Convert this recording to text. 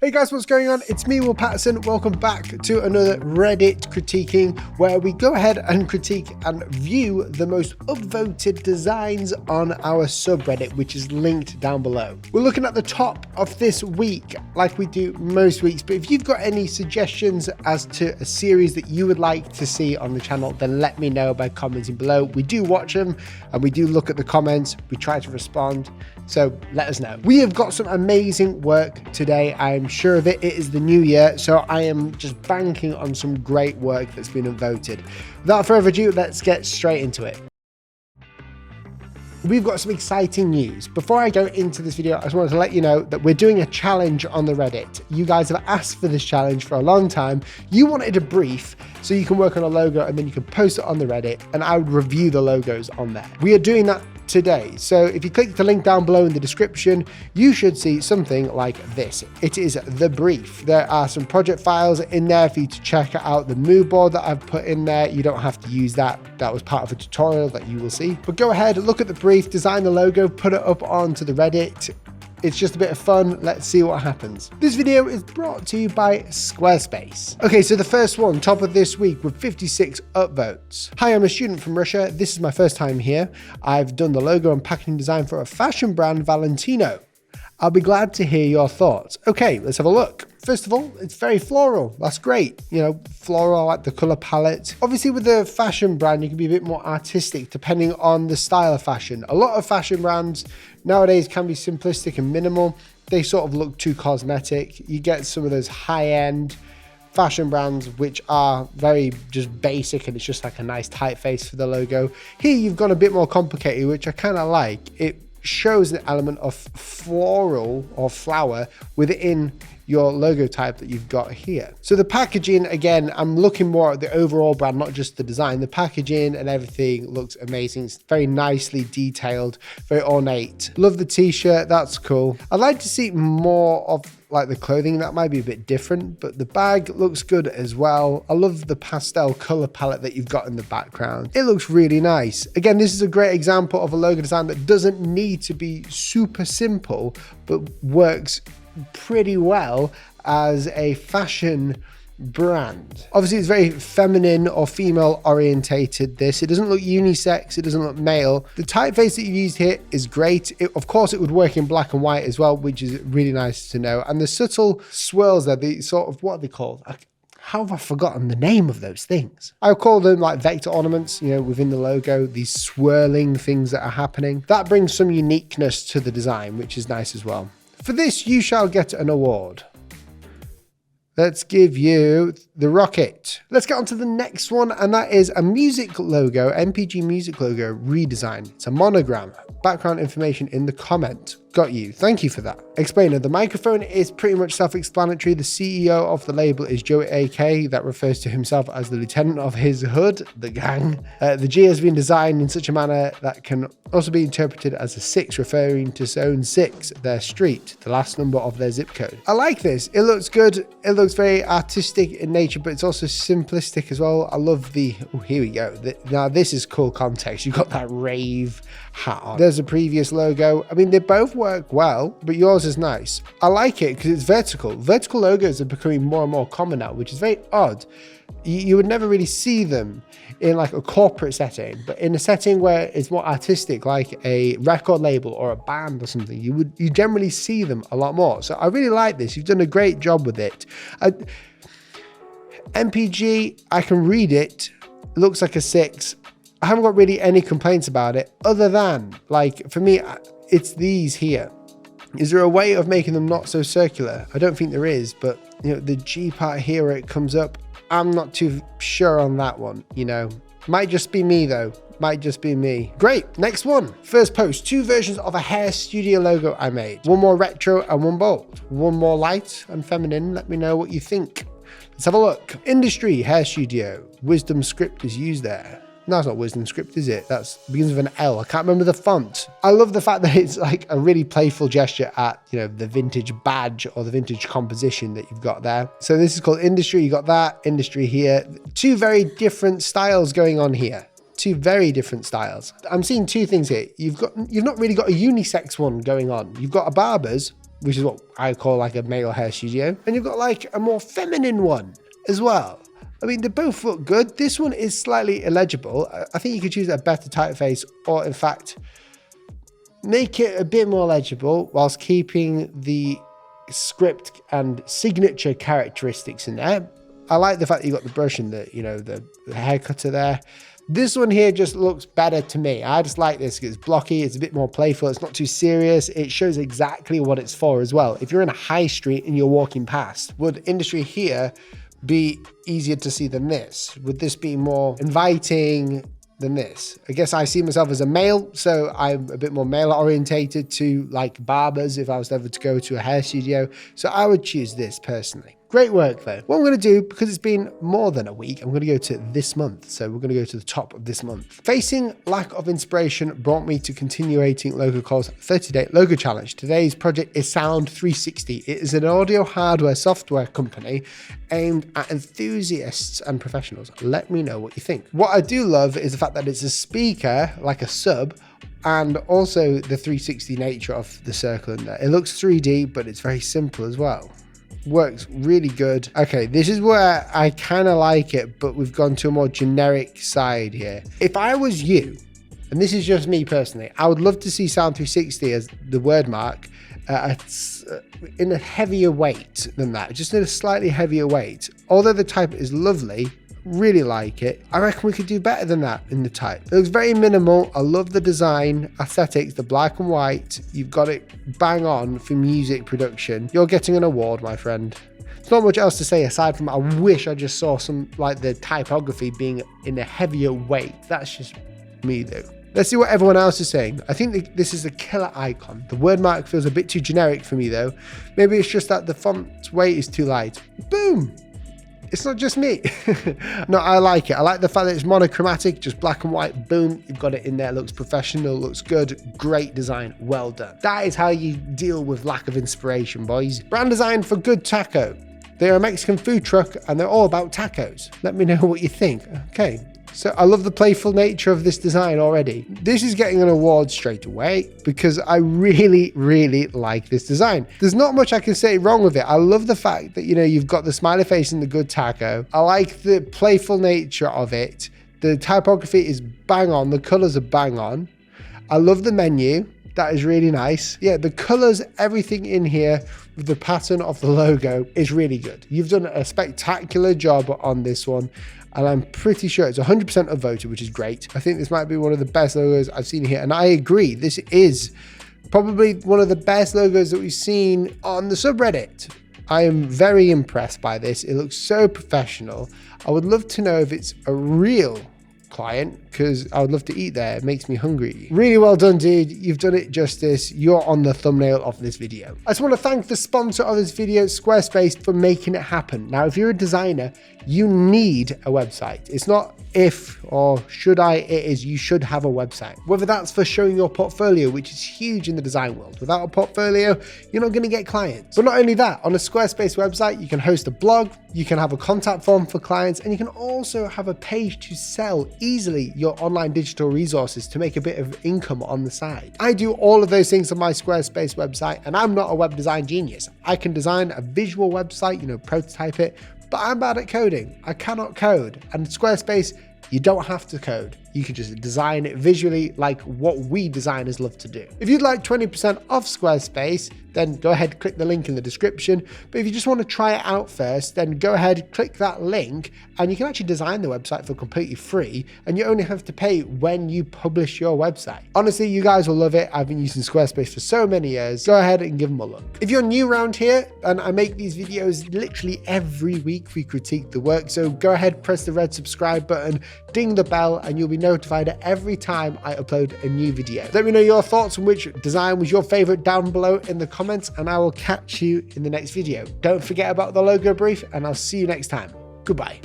Hey guys, what's going on? It's me, Will Paterson. Welcome back to another Reddit critiquing, where we go ahead and critique and view the most upvoted designs on our subreddit, which is linked down below. We're looking at the top of this week, like we do most weeks, but if you've got any suggestions as to a series that you would like to see on the channel, then let me know by commenting below. We do watch them and we do look at the comments. We try to respond, so let us know. We have got some amazing work today. I'm sure of it. It is the new year, so I am just banking on some great work that's been voted. Without further ado, let's get straight into it. We've got some exciting news. Before I go into this video, I just wanted to let you know that we're doing a challenge on the Reddit. You guys have asked for this challenge for a long time. You wanted a brief so you can work on a logo and then you can post it on the Reddit and I would review the logos on there. We are doing that today. So if you click the link down below in the description, you should see something like this. It is the brief. There are some project files in there for you to check out the mood board that I've put in there. You don't have to use that. That was part of a tutorial that you will see. But go ahead, look at the brief, design the logo, put it up onto the Reddit. It's just a bit of fun. Let's see what happens. This video is brought to you by Squarespace. Okay, so the first one, top of this week with 56 upvotes. Hi, I'm a student from Russia. This is my first time here. I've done the logo and packaging design for a fashion brand, Valentino. I'll be glad to hear your thoughts. Okay, let's have a look. First of all, it's very floral. That's great. You know, floral, I like the color palette. Obviously with the fashion brand, you can be a bit more artistic depending on the style of fashion. A lot of fashion brands nowadays can be simplistic and minimal. They sort of look too cosmetic. You get some of those high-end fashion brands which are very just basic and it's just like a nice typeface for the logo. Here you've gone a bit more complicated, which I kind of like. It shows an element of floral or flower within your logo type that you've got here. So the packaging, again, I'm looking more at the overall brand, not just the design. The packaging and everything looks amazing. It's very nicely detailed, very ornate. Love the t-shirt, that's cool. I'd like to see more of like the clothing, that might be a bit different, but the bag looks good as well. I love the pastel color palette that you've got in the background. It looks really nice. Again, this is a great example of a logo design that doesn't need to be super simple, but works pretty well as a fashion brand. Obviously it's very feminine or female orientated. It doesn't look unisex, it doesn't look male. The typeface that you used here is great. Of course it would work in black and white as well, which is really nice to know. And the subtle swirls there, the sort of, what are they called? How have I forgotten the name of those things? I call them like vector ornaments, you know, within the logo, these swirling things that are happening. That brings some uniqueness to the design, which is nice as well. For this, you shall get an award. Let's give you the rocket. Let's get on to the next one, and that is a music logo, MPG music logo redesign. It's a monogram. Background information in the comment. Got you. Thank you for that. Explainer. The microphone is pretty much self-explanatory. The CEO of the label is Joey AK. That refers to himself as the lieutenant of his hood, the gang. The G has been designed in such a manner that can also be interpreted as a 6, referring to zone 6, their street, the last number of their zip code. I like this. It looks good. It looks very artistic in nature, but it's also simplistic as well. I love the, oh, here we go. Now this is cool context. You've got that rave hat on. There's a previous logo. I mean, they both work well, but yours is nice. I like it because it's vertical. Vertical logos are becoming more and more common now, which is very odd. You would never really see them in like a corporate setting, but in a setting where it's more artistic, like a record label or a band or something, you generally see them a lot more. So I really like this. You've done a great job with it. MPG, I can read it. It looks like a 6. I haven't got really any complaints about it, other than, like, for me, it's these here. Is there a way of making them not so circular? I don't think there is, but you know, the G part here where it comes up, I'm not too sure on that one, you know. Might just be me though. Might just be me. Great, next one. First post, 2 versions of a hair studio logo I made. One more retro and one bold. One more light and feminine. Let me know what you think. Let's have a look. Industry, hair studio. Wisdom script is used there. No, it's not Wisdom script, is it? That begins with an L. I can't remember the font. I love the fact that it's like a really playful gesture at, you know, the vintage badge or the vintage composition that you've got there. So this is called Industry. You got that Industry here. 2 very different styles going on here. 2 very different styles. I'm seeing 2 things here. You've not really got a unisex one going on. You've got a barber's, which is what I call like a male hair studio. And you've got like a more feminine one as well. I mean, they both look good. This one is slightly illegible. I think you could choose a better typeface, or in fact, make it a bit more legible whilst keeping the script and signature characteristics in there. I like the fact that you got the brush and the, you know, the hair cutter there. This one here just looks better to me. I just like this because it's blocky, it's a bit more playful, it's not too serious. It shows exactly what it's for as well. If you're in a high street and you're walking past, would industry here be easier to see than this? Would this be more inviting than this? I guess I see myself as a male, so I'm a bit more male orientated to like barbers if I was ever to go to a hair studio. So I would choose this personally. Great work though. What I'm going to do, because it's been more than a week, I'm going to go to this month. So we're going to go to the top of this month. Facing lack of inspiration brought me to continuating Logo Cole's 30-day logo challenge. Today's project is Sound 360. It is an audio hardware software company aimed at enthusiasts and professionals. Let me know what you think. What I do love is the fact that it's a speaker, like a sub, and also the 360 nature of the circle in there. It looks 3D, but it's very simple as well. Works really good. Okay, this is where I kind of like it, but we've gone to a more generic side here. If I was you, and this is just me personally, I would love to see Sound 360 as the word mark in a heavier weight than that, just in a slightly heavier weight. Although the type is lovely, really like it, I reckon we could do better than that in the type. It looks very minimal. I love the design, aesthetics, the black and white. You've got it bang on for music production. You're getting an award, my friend. There's not much else to say aside from I wish I just saw some, like the typography being in a heavier weight. That's just me though. Let's see what everyone else is saying. I think this is a killer icon. The word mark feels a bit too generic for me though. Maybe it's just that the font weight is too light. Boom. It's not just me. No, I like it. I like the fact that it's monochromatic, just black and white. Boom, you've got it in there. It looks professional, looks good. Great design. Well done. That is how you deal with lack of inspiration, boys. Brand design for Good Taco. They're a Mexican food truck and they're all about tacos. Let me know what you think. Okay. So I love the playful nature of this design already. This is getting an award straight away because I really, really like this design. There's not much I can say wrong with it. I love the fact that, you know, you've got the smiley face and the good taco. I like the playful nature of it. The typography is bang on. The colors are bang on. I love the menu. That is really nice. Yeah, the colors, everything in here with the pattern of the logo is really good. You've done a spectacular job on this one. And I'm pretty sure it's 100% upvoted, which is great. I think this might be one of the best logos I've seen here. And I agree, this is probably one of the best logos that we've seen on the subreddit. I am very impressed by this. It looks so professional. I would love to know if it's a real client because I would love to eat there. It makes me hungry. Really well done, dude. You've done it justice. You're on the thumbnail of this video. I just want to thank the sponsor of this video, Squarespace, for making it happen. Now, if you're a designer, you need a website. It's not if or should I, it is you should have a website. Whether that's for showing your portfolio, which is huge in the design world. Without a portfolio, you're not going to get clients. But not only that, on a Squarespace website, you can host a blog, you can have a contact form for clients, and you can also have a page to sell easily your online digital resources to make a bit of income on the side. I do all of those things on my Squarespace website, and I'm not a web design genius. I can design a visual website, you know, prototype it, but I'm bad at coding. I cannot code. And Squarespace, you don't have to code. You can just design it visually like what we designers love to do. If you'd like 20% off Squarespace, then go ahead, click the link in the description. But if you just want to try it out first, then go ahead, click that link, and you can actually design the website for completely free, and you only have to pay when you publish your website. Honestly, you guys will love it. I've been using Squarespace for so many years. Go ahead and give them a look. If you're new around here, and I make these videos literally every week, we critique the work, so go ahead, press the red subscribe button, ding the bell, and you'll be notified every time I upload a new video. Let me know your thoughts on which design was your favorite down below in the comments, and I will catch you in the next video. Don't forget about the logo brief, and I'll see you next time. Goodbye.